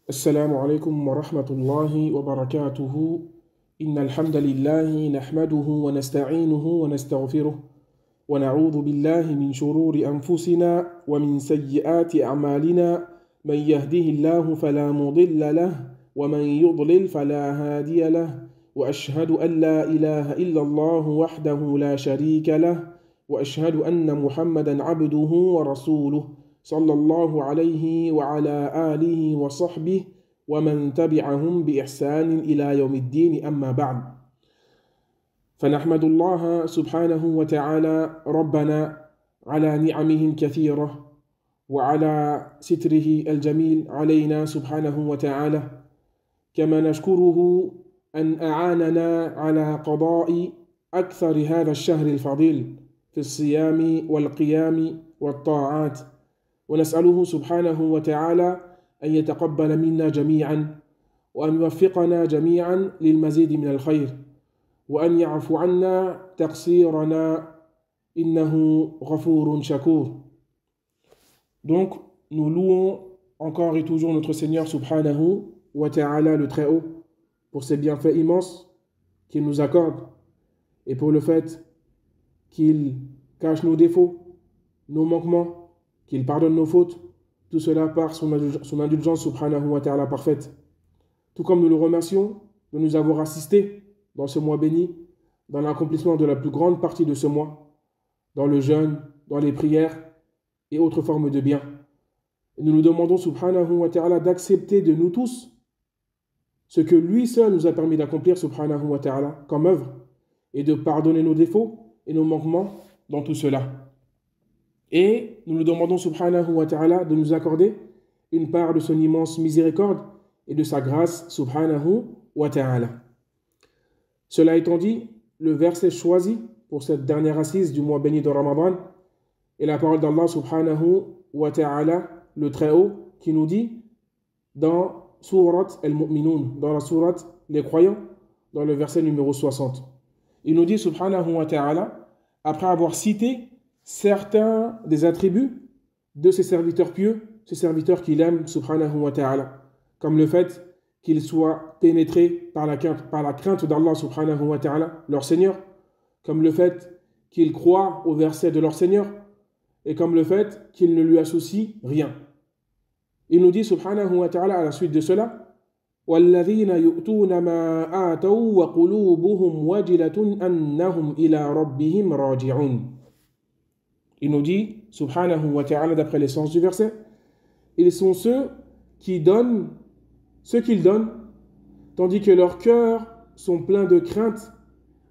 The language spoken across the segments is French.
السلام عليكم ورحمة الله وبركاته. إن الحمد لله نحمده ونستعينه ونستغفره ونعوذ بالله من شرور أنفسنا ومن سيئات أعمالنا. من يهده الله فلا مضل له ومن يضلل فلا هادي له. وأشهد أن لا إله إلا الله وحده لا شريك له وأشهد أن محمدا عبده ورسوله صلى الله عليه وعلى آله وصحبه ومن تبعهم بإحسان إلى يوم الدين أما بعد. فنحمد الله سبحانه وتعالى ربنا على نعمه الكثيرة وعلى ستره الجميل علينا سبحانه وتعالى، كما نشكره أن أعاننا على قضاء أكثر هذا الشهر الفضيل في الصيام والقيام والطاعات، ونسأله سبحانه وتعالى أن يتقبل منا جميعا وأن يوفقنا جميعا للمزيد من الخير وأن يعفو عنا تقصيرنا إنه غفور شكور. Donc, nous louons encore et toujours notre Seigneur subhanahu wa ta'ala le Très-Haut pour ses bienfaits immenses qu'il nous accorde et pour le fait qu'il cache nos défauts, nos manquements, qu'il pardonne nos fautes, tout cela par son indulgence subhanahu wa ta'ala parfaite. Tout comme nous le remercions de nous avoir assistés dans ce mois béni, dans l'accomplissement de la plus grande partie de ce mois, dans le jeûne, dans les prières et autres formes de bien. Et nous nous demandons subhanahu wa ta'ala d'accepter de nous tous ce que lui seul nous a permis d'accomplir subhanahu wa ta'ala comme œuvre et de pardonner nos défauts et nos manquements dans tout cela. Et nous nous demandons subhanahu wa ta'ala de nous accorder une part de son immense miséricorde et de sa grâce subhanahu wa ta'ala. Cela étant dit, le verset choisi pour cette dernière assise du mois béni de Ramadan est la parole d'Allah subhanahu wa ta'ala, le Très-Haut, qui nous dit dans Surat al-Mu'minun, dans la Surat les croyants, dans le verset numéro 60. Il nous dit subhanahu wa ta'ala, après avoir cité certains des attributs de ses serviteurs pieux, ces serviteurs qu'il aime, subhanahu wa ta'ala, comme le fait qu'ils soient pénétrés par la crainte d'Allah, subhanahu wa ta'ala, leur Seigneur, comme le fait qu'ils croient au verset de leur Seigneur, et comme le fait qu'ils ne lui associent rien. Il nous dit, subhanahu wa ta'ala, à la suite de cela, وَالَّذِينَ يُؤْتُونَ مَا آتَوْا وَقُلُوبُهُمْ وَجِلَةٌ أَنَّهُمْ إِلَى رَبِّهِمْ رَاجِعُونَ. Il nous dit, subhanahu wa ta'ala, d'après les sens du verset, ils sont ceux qui donnent ce qu'ils donnent, tandis que leurs cœurs sont pleins de crainte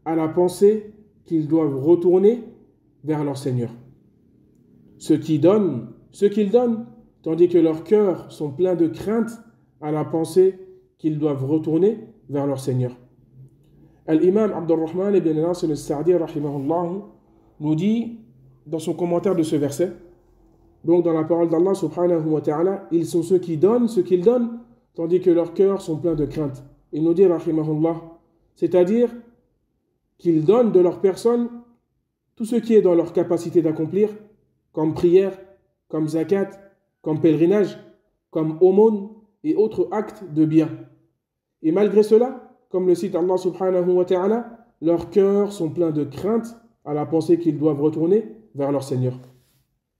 à la pensée qu'ils doivent retourner vers leur Seigneur. Ceux qui donnent ce qu'ils donnent, tandis que leurs cœurs sont pleins de crainte à la pensée qu'ils doivent retourner vers leur Seigneur. Al-Imam Abdurrahman ibn Nasr al-Sa'di rahimahullah nous dit dans son commentaire de ce verset, donc dans la parole d'Allah subhanahu wa ta'ala, ils sont ceux qui donnent ce qu'ils donnent, tandis que leurs cœurs sont pleins de crainte. Il nous dit rahimahullah, c'est-à-dire qu'ils donnent de leur personne tout ce qui est dans leur capacité d'accomplir, comme prière, comme zakat, comme pèlerinage, comme aumône et autres actes de bien. Et malgré cela, comme le cite Allah subhanahu wa ta'ala, leurs cœurs sont pleins de crainte à la pensée qu'ils doivent retourner vers leur Seigneur.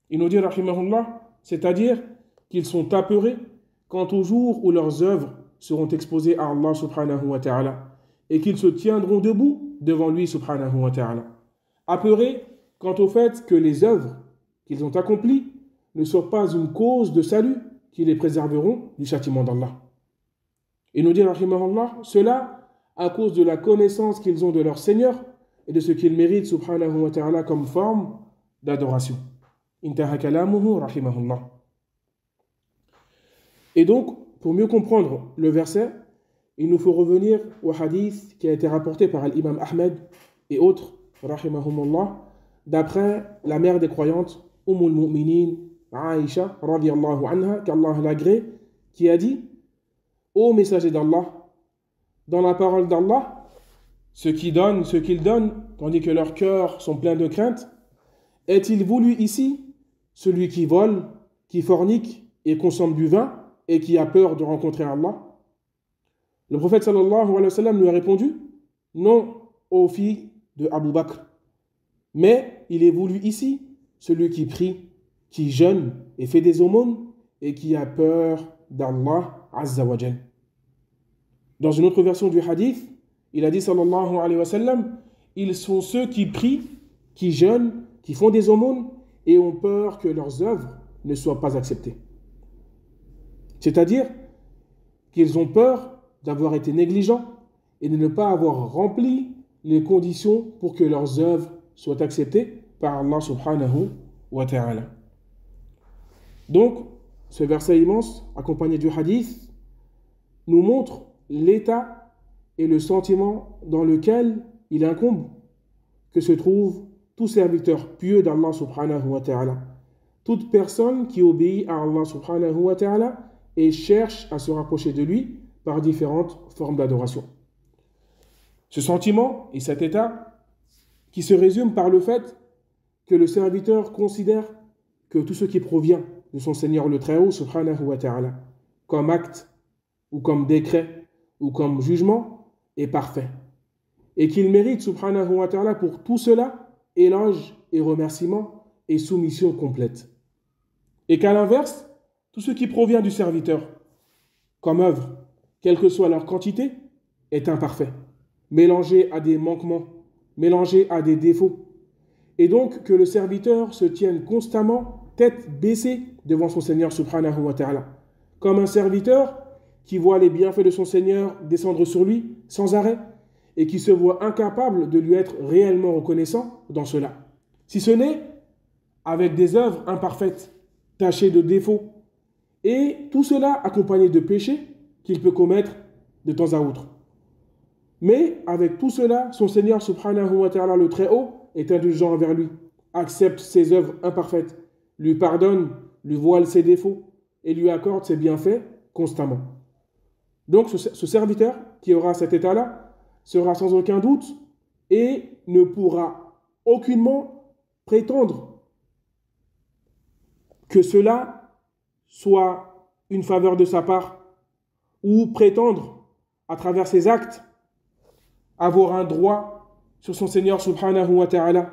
Il nous dit, rahimahullah, c'est-à-dire qu'ils sont apeurés quant au jour où leurs œuvres seront exposées à Allah subhanahu wa ta'ala et qu'ils se tiendront debout devant lui subhanahu wa ta'ala. Apeurés quant au fait que les œuvres qu'ils ont accomplies ne soient pas une cause de salut qui les préserveront du châtiment d'Allah. Il nous dit, rahimahullah, cela à cause de la connaissance qu'ils ont de leur Seigneur et de ce qu'ils méritent subhanahu wa ta'ala comme forme d'adoration. Intaha kalamuhu rahimahullah. Et donc, pour mieux comprendre le verset, il nous faut revenir au hadith qui a été rapporté par l'imam Ahmed et autres, rahimahumullah, d'après la mère des croyantes, Ummul Mu'minin, Aïcha, radiyallahu anha, qu'Allah l'agrée, qui a dit, ô messager d'Allah, dans la parole d'Allah, ceux qui donnent ce qu'ils donnent, tandis que leurs cœurs sont pleins de crainte, est-il voulu ici celui qui vole, qui fornique et consomme du vin, et qui a peur de rencontrer Allah? Le prophète sallallahu alayhi wa sallam lui a répondu, non, ô fille de Abu Bakr. Mais il est voulu ici celui qui prie, qui jeûne et fait des aumônes et qui a peur d'Allah Azza wa Jal. Dans une autre version du hadith, il a dit sallallahu alayhi wa sallam, ils sont ceux qui prient, qui jeûnent, qui font des aumônes et ont peur que leurs œuvres ne soient pas acceptées. C'est-à-dire qu'ils ont peur d'avoir été négligents et de ne pas avoir rempli les conditions pour que leurs œuvres soient acceptées par Allah subhanahu wa ta'ala. Donc, ce verset immense, accompagné du hadith, nous montre l'état et le sentiment dans lequel il incombe que se trouve tout serviteur pieux d'Allah subhanahu wa ta'ala. Toute personne qui obéit à Allah subhanahu wa ta'ala et cherche à se rapprocher de lui par différentes formes d'adoration. Ce sentiment et cet état qui se résume par le fait que le serviteur considère que tout ce qui provient de son Seigneur le Très-Haut subhanahu wa ta'ala comme acte ou comme décret ou comme jugement est parfait et qu'il mérite subhanahu wa ta'ala pour tout cela éloge et remerciement et soumission complète. Et qu'à l'inverse, tout ce qui provient du serviteur comme œuvre, quelle que soit leur quantité, est imparfait, mélangé à des manquements, mélangé à des défauts. Et donc que le serviteur se tienne constamment tête baissée devant son Seigneur subhanahu wa ta'ala, comme un serviteur qui voit les bienfaits de son Seigneur descendre sur lui sans arrêt et qui se voit incapable de lui être réellement reconnaissant dans cela. Si ce n'est avec des œuvres imparfaites, tachées de défauts, et tout cela accompagné de péchés qu'il peut commettre de temps à autre. Mais avec tout cela, son Seigneur subhanahu wa ta'ala le Très-Haut est indulgent envers lui, accepte ses œuvres imparfaites, lui pardonne, lui voile ses défauts et lui accorde ses bienfaits constamment. Donc ce serviteur qui aura cet état-là sera sans aucun doute et ne pourra aucunement prétendre que cela soit une faveur de sa part ou prétendre à travers ses actes avoir un droit sur son Seigneur subhanahu wa ta'ala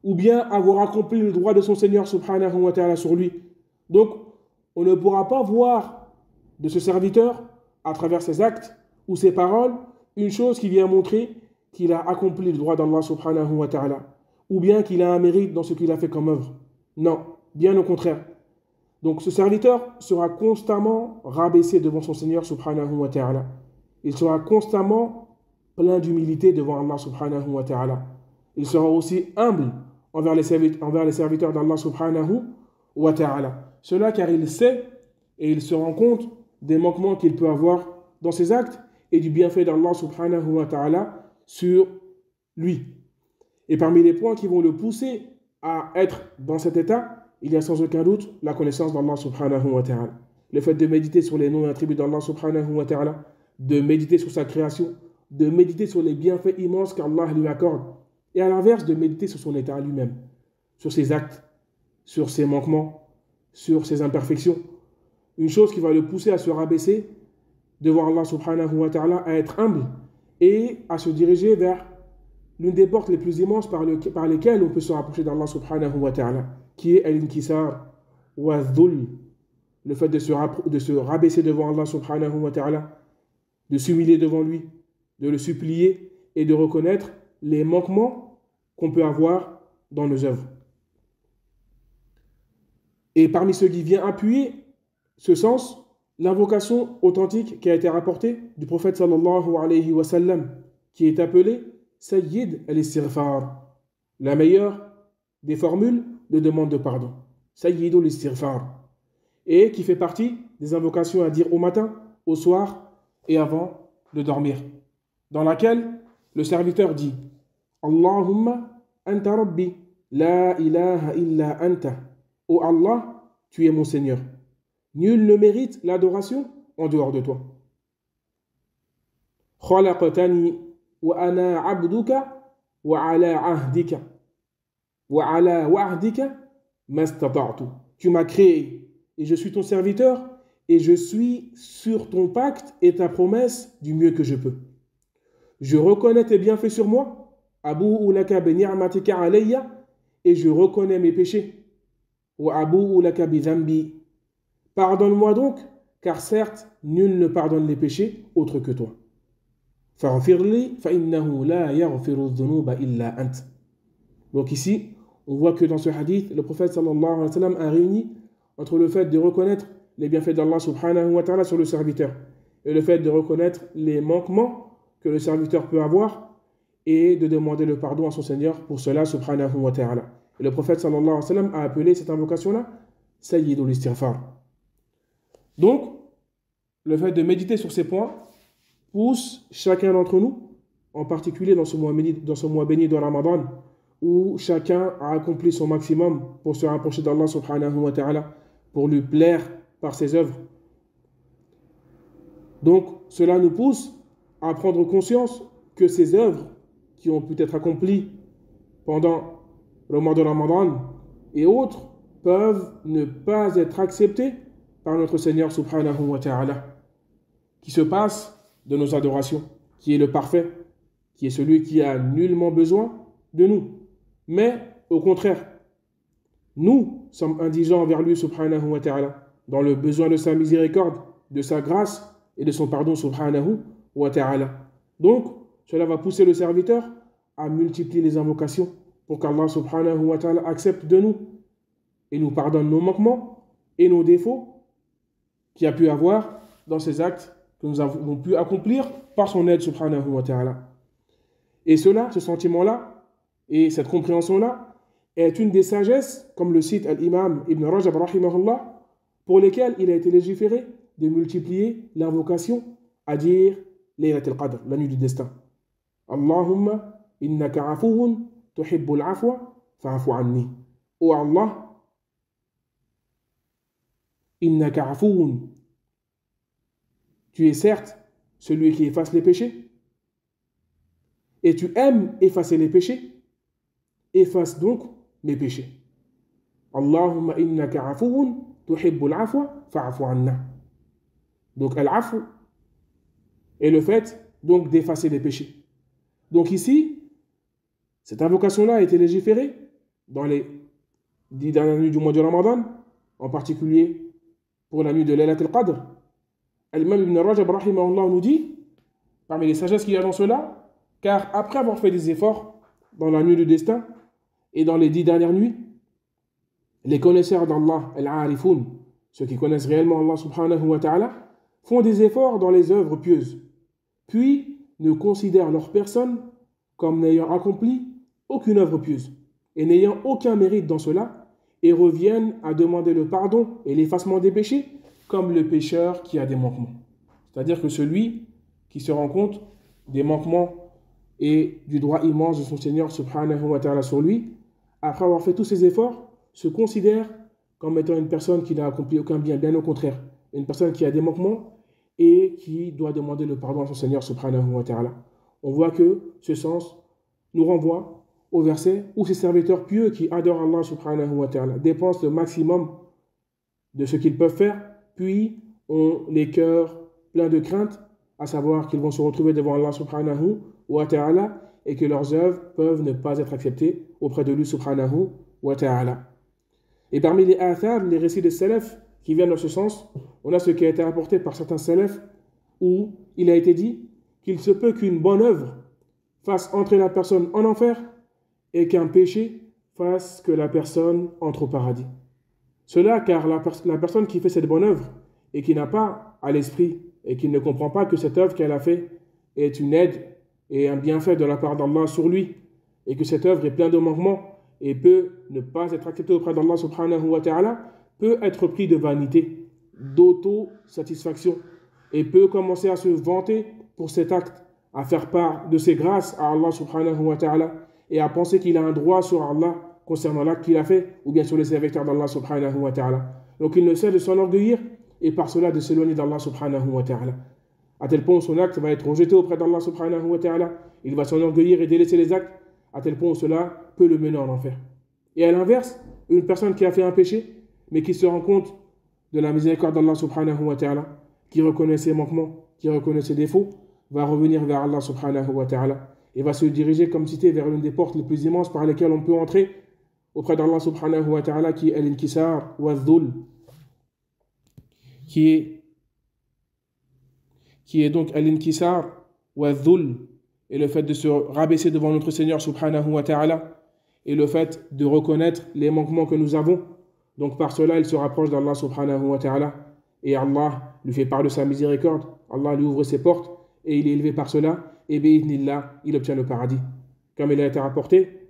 ou bien avoir accompli le droit de son Seigneur subhanahu wa ta'ala sur lui. Donc on ne pourra pas voir de ce serviteur à travers ses actes ou ses paroles une chose qui vient montrer qu'il a accompli le droit d'Allah subhanahu wa ta'ala ou bien qu'il a un mérite dans ce qu'il a fait comme œuvre. Non, bien au contraire. Donc ce serviteur sera constamment rabaissé devant son Seigneur subhanahu wa ta'ala. Il sera constamment plein d'humilité devant Allah subhanahu wa ta'ala. Il sera aussi humble envers les serviteurs d'Allah subhanahu wa ta'ala. Cela car il sait et il se rend compte des manquements qu'il peut avoir dans ses actes et du bienfait d'Allah subhanahu wa ta'ala sur lui. Et parmi les points qui vont le pousser à être dans cet état, il y a sans aucun doute la connaissance d'Allah subhanahu wa ta'ala. Le fait de méditer sur les noms et attributs d'Allah subhanahu wa ta'ala, de méditer sur sa création, de méditer sur les bienfaits immenses qu'Allah lui accorde, et à l'inverse de méditer sur son état lui-même, sur ses actes, sur ses manquements, sur ses imperfections. Une chose qui va le pousser à se rabaisser devant Allah subhanahu wa ta'ala, à être humble et à se diriger vers l'une des portes les plus immenses par lesquelles on peut se rapprocher d'Allah subhanahu wa ta'ala, qui est al-inkisar wa dhul, le fait de se rabaisser devant Allah subhanahu wa ta'ala, de s'humilier devant lui, de le supplier et de reconnaître les manquements qu'on peut avoir dans nos œuvres. Et parmi ceux qui vient appuyer ce sens, l'invocation authentique qui a été rapportée du prophète sallallahu alayhi wa sallam, qui est appelée Sayyid al-Istighfar, la meilleure des formules de demande de pardon. Sayyid al-Istighfar. Et qui fait partie des invocations à dire au matin, au soir et avant de dormir. Dans laquelle le serviteur dit Allahumma anta rabbi, la ilaha illa anta. Ô Allah, tu es mon Seigneur. Nul ne mérite l'adoration en dehors de toi. Khalaqtani wa ana abduka wa ala ahdika wa ala wa'dika mastata'tu. Tu m'as créé et je suis ton serviteur et je suis sur ton pacte et ta promesse du mieux que je peux. Je reconnais tes bienfaits sur moi, abou'u laka bi ni'matika alayya, et je reconnais mes péchés. Wa abou'u laka bi dhanbi. Pardonne-moi donc, car certes, nul ne pardonne les péchés autre que toi. Faghfir li fa innahu la yaghfiru dhunuba illa ant. Donc ici, on voit que dans ce hadith, le prophète sallallahu alayhi wa sallam a réuni entre le fait de reconnaître les bienfaits d'Allah subhanahu wa ta'ala sur le serviteur et le fait de reconnaître les manquements que le serviteur peut avoir et de demander le pardon à son Seigneur pour cela subhanahu wa ta'ala. Et le prophète sallallahu alayhi wa sallam a appelé cette invocation-là Sayyidul Istighfar. Donc, le fait de méditer sur ces points pousse chacun d'entre nous, en particulier dans ce mois béni de Ramadan, où chacun a accompli son maximum pour se rapprocher d'Allah subhanahu wa ta'ala, pour lui plaire par ses œuvres. Donc, cela nous pousse à prendre conscience que ces œuvres qui ont pu être accomplies pendant le mois de Ramadan et autres peuvent ne pas être acceptées par notre Seigneur subhanahu wa ta'ala, qui se passe de nos adorations, qui est le parfait, qui est celui qui a nullement besoin de nous. Mais au contraire, nous sommes indigents envers lui subhanahu wa ta'ala, dans le besoin de sa miséricorde, de sa grâce et de son pardon subhanahu wa ta'ala. Donc, cela va pousser le serviteur à multiplier les invocations pour qu'Allah subhanahu wa ta'ala accepte de nous et nous pardonne nos manquements et nos défauts qu'il y a pu avoir dans ces actes que nous avons pu accomplir par son aide subhanahu wa ta'ala. Et cela, ce sentiment-là et cette compréhension-là est une des sagesses, comme le cite l'imam Ibn Rajab rahimahullah, pour lesquelles il a été légiféré de multiplier l'invocation à dire Laylat al-Qadr, la nuit du destin. Allahumma innaka afuwun tuhibbul afwa fa'afu anni. Oh Allah, innaka afuwun, tu es certes celui qui efface les péchés et tu aimes effacer les péchés, efface donc mes péchés. Allahumma innaka afuwun tuhibbul afwa fa'afu anna. Donc al-afu est le fait donc d'effacer les péchés. Donc ici, cette invocation-là a été légiférée dans les 10 dernières nuits du mois de Ramadan, en particulier pour la nuit de Laylat al-Qadr. Al-Imam Ibn Rajab rahimahullah nous dit, parmi les sagesses qu'il y a dans cela, car après avoir fait des efforts dans la nuit du destin et dans les 10 dernières nuits, les connaisseurs d'Allah, al-Arifoun, ceux qui connaissent réellement Allah subhanahu wa ta'ala, font des efforts dans les œuvres pieuses, puis ne considèrent leur personne comme n'ayant accompli aucune œuvre pieuse et n'ayant aucun mérite dans cela, et reviennent à demander le pardon et l'effacement des péchés comme le pécheur qui a des manquements. C'est-à-dire que celui qui se rend compte des manquements et du droit immense de son Seigneur subhanahu wa ta'ala sur lui, après avoir fait tous ses efforts, se considère comme étant une personne qui n'a accompli aucun bien, bien au contraire, une personne qui a des manquements et qui doit demander le pardon à son Seigneur subhanahu wa ta'ala. On voit que ce sens nous renvoie au verset où ces serviteurs pieux qui adorent Allah subhanahu wa ta'ala dépensent le maximum de ce qu'ils peuvent faire, puis ont les cœurs pleins de crainte, à savoir qu'ils vont se retrouver devant Allah subhanahu wa ta'ala et que leurs œuvres peuvent ne pas être acceptées auprès de lui subhanahu wa ta'ala. Et parmi les athar, les récits des salaf qui viennent dans ce sens, on a ce qui a été apporté par certains salaf où il a été dit qu'il se peut qu'une bonne œuvre fasse entrer la personne en enfer et qu'un péché fasse que la personne entre au paradis. Cela car la personne qui fait cette bonne œuvre et qui n'a pas à l'esprit et qui ne comprend pas que cette œuvre qu'elle a fait est une aide et un bienfait de la part d'Allah sur lui et que cette œuvre est pleine de manquements et peut ne pas être acceptée auprès d'Allah subhanahu wa ta'ala, peut être pris de vanité, d'auto-satisfaction et peut commencer à se vanter pour cet acte, à faire part de ses grâces à Allah subhanahu wa ta'ala et à penser qu'il a un droit sur Allah concernant l'acte qu'il a fait ou bien sur les serviteurs d'Allah subhanahu wa ta'ala. Donc il ne cesse de s'enorgueillir et par cela de s'éloigner d'Allah subhanahu wa ta'ala. À tel point où son acte va être rejeté auprès d'Allah subhanahu wa ta'ala, il va s'enorgueillir et délaisser les actes, à tel point où cela peut le mener en enfer. Et à l'inverse, une personne qui a fait un péché, mais qui se rend compte de la miséricorde d'Allah subhanahu wa ta'ala, qui reconnaît ses manquements, qui reconnaît ses défauts, va revenir vers Allah subhanahu wa ta'ala et va se diriger comme cité vers l'une des portes les plus immenses par lesquelles on peut entrer auprès d'Allah subhanahu wa ta'ala, qui est al-inkisar wa dhul, qui est donc al-inkisar wa dhul, et le fait de se rabaisser devant notre Seigneur subhanahu wa ta'ala, et le fait de reconnaître les manquements que nous avons. Donc par cela, il se rapproche d'Allah subhanahu wa ta'ala, et Allah lui fait part de sa miséricorde, Allah lui ouvre ses portes, et il est élevé par cela, et bi'idhnillah, il obtient le paradis. Comme il a été rapporté,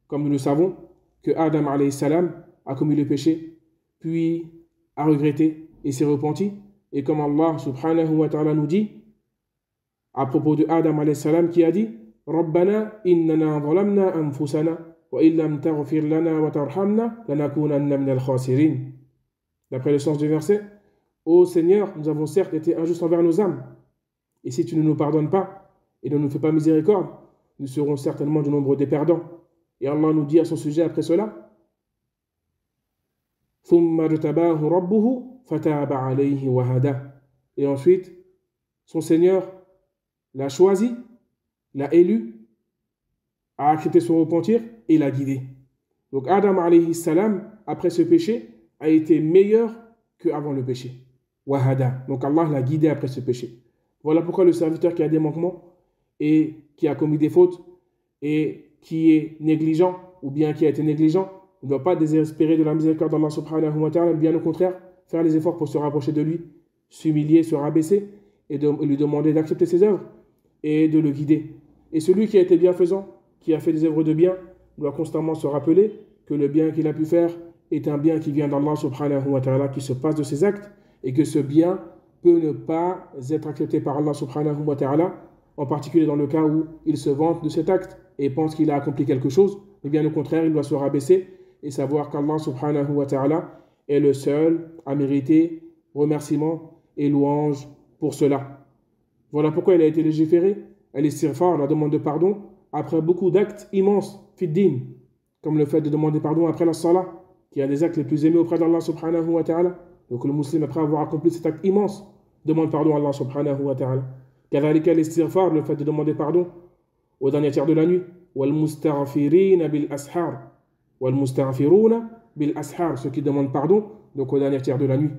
comme nous le savons, que Adam alayhi salam a commis le péché, puis a regretté et s'est repenti, et comme Allah subhanahu wa ta'ala nous dit, à propos de Adam alayhi salam, qui a dit Rabbana innana zalamna anfusana wa illam taghfir lana wa tarhamna lanakunanna minal khasirin. D'après le sens du verset, ô Seigneur, nous avons certes été injustes envers nos âmes, et si tu ne nous pardonnes pas et ne nous fais pas miséricorde, nous serons certainement du nombre des perdants. Et Allah nous dit à son sujet après cela et ensuite, son Seigneur l'a choisi, l'a élu, a accepté son repentir et l'a guidé. Donc Adam alayhi salam, après ce péché, a été meilleur qu'avant le péché. Wahada. Donc Allah l'a guidé après ce péché. Voilà pourquoi le serviteur qui a des manquements et qui a commis des fautes et qui est négligent ou bien qui a été négligent ne doit pas désespérer de la miséricorde d'Allah subhanahu wa ta'ala, bien au contraire, faire les efforts pour se rapprocher de lui, s'humilier, se rabaisser et lui demander d'accepter ses œuvres et de le guider. Et celui qui a été bienfaisant, qui a fait des œuvres de bien, doit constamment se rappeler que le bien qu'il a pu faire est un bien qui vient d'Allah subhanahu wa ta'ala, qui se passe de ses actes, et que ce bien peut ne pas être accepté par Allah subhanahu wa ta'ala, en particulier dans le cas où il se vante de cet acte et pense qu'il a accompli quelque chose, mais bien au contraire, il doit se rabaisser et savoir qu'Allah subhanahu wa ta'ala est le seul à mériter remerciement et louange pour cela. Voilà pourquoi il a été légiféré, al-istighfar, la demande de pardon, après beaucoup d'actes immenses, fid-din, comme le fait de demander pardon après la salat, qui est un des actes les plus aimés auprès d'Allah subhanahu wa ta'ala. Donc le musulman, après avoir accompli cet acte immense, demande pardon à Allah subhanahu wa ta'ala. Kadhalika l'istighfar, le fait de demander pardon au dernier tiers de la nuit. Wal-mustaghfirina bil-ashar. Wal-mustaghfiruna bil-ashar, ceux qui demandent pardon, donc au dernier tiers de la nuit.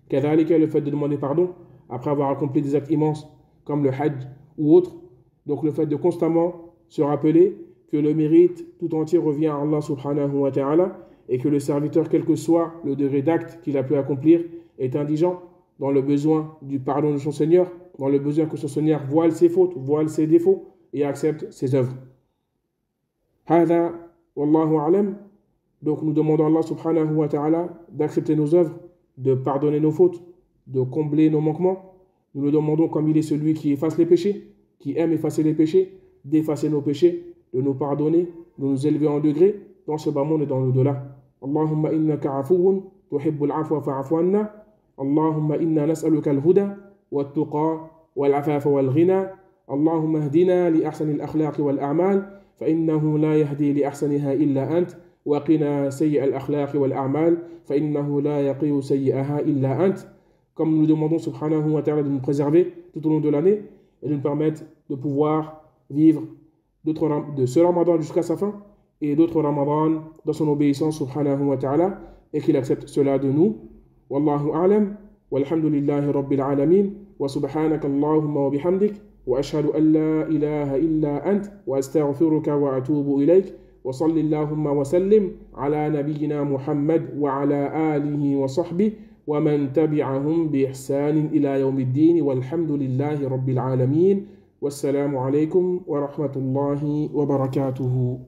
Kadhalika, le fait de demander pardon après avoir accompli des actes immenses, comme le hajj ou autre. Donc le fait de constamment se rappeler que le mérite tout entier revient à Allah subhanahu wa ta'ala, et que le serviteur, quel que soit le degré d'acte qu'il a pu accomplir, est indigent dans le besoin du pardon de son Seigneur, dans le besoin que son Seigneur voile ses fautes, voile ses défauts et accepte ses œuvres. Hada wallahu a'lam. Donc nous demandons à Allah subhanahu wa ta'ala d'accepter nos œuvres, de pardonner nos fautes, de combler nos manquements. Nous le demandons comme il est celui qui efface les péchés, qui aime effacer les péchés, d'effacer nos péchés, de nous pardonner, de nous élever en degré dans ce bas monde et dans l'au-delà. Allahumma innaka afuwun tuhibbul afwa fa'fu anna. Allahumma inna nas'aluka al-huda wat-tuqa wal-afafa wal-ghina. Allahumma ihdina li ahsani al-akhlaqi wal-a'mal fa innahu la yahdi li ahsaniha illa ant wa qina sayyi al-akhlaqi wal-a'mal fa innahu la yaqiu sayyi'aha illa ant. Comme nous demandons subhanahu wa ta'ala de nous préserver tout au long de l'année et de nous permettre de pouvoir vivre de ce Ramadan jusqu'à sa fin et d'autres Ramadan dans son obéissance subhanahu wa ta'ala, et qu'il accepte cela de nous. Wallahu a'lam, walhamdulillahi rabbil alamin, wa subhanaka Allahumma wa bihamdik, wa ashhadu an la ilaha illa ant, wa astaghfiruka wa atubu ilayk, wa salli Allahumma wa sallim ala nabiyyina Muhammad wa ala alihi wa sahbihi wa man tabi'ahum bi ihsanin ila yawmiddin, walhamdulillahi rabbil alamin. Wassalamu alaykum wa rahmatullahi wa barakatuhu.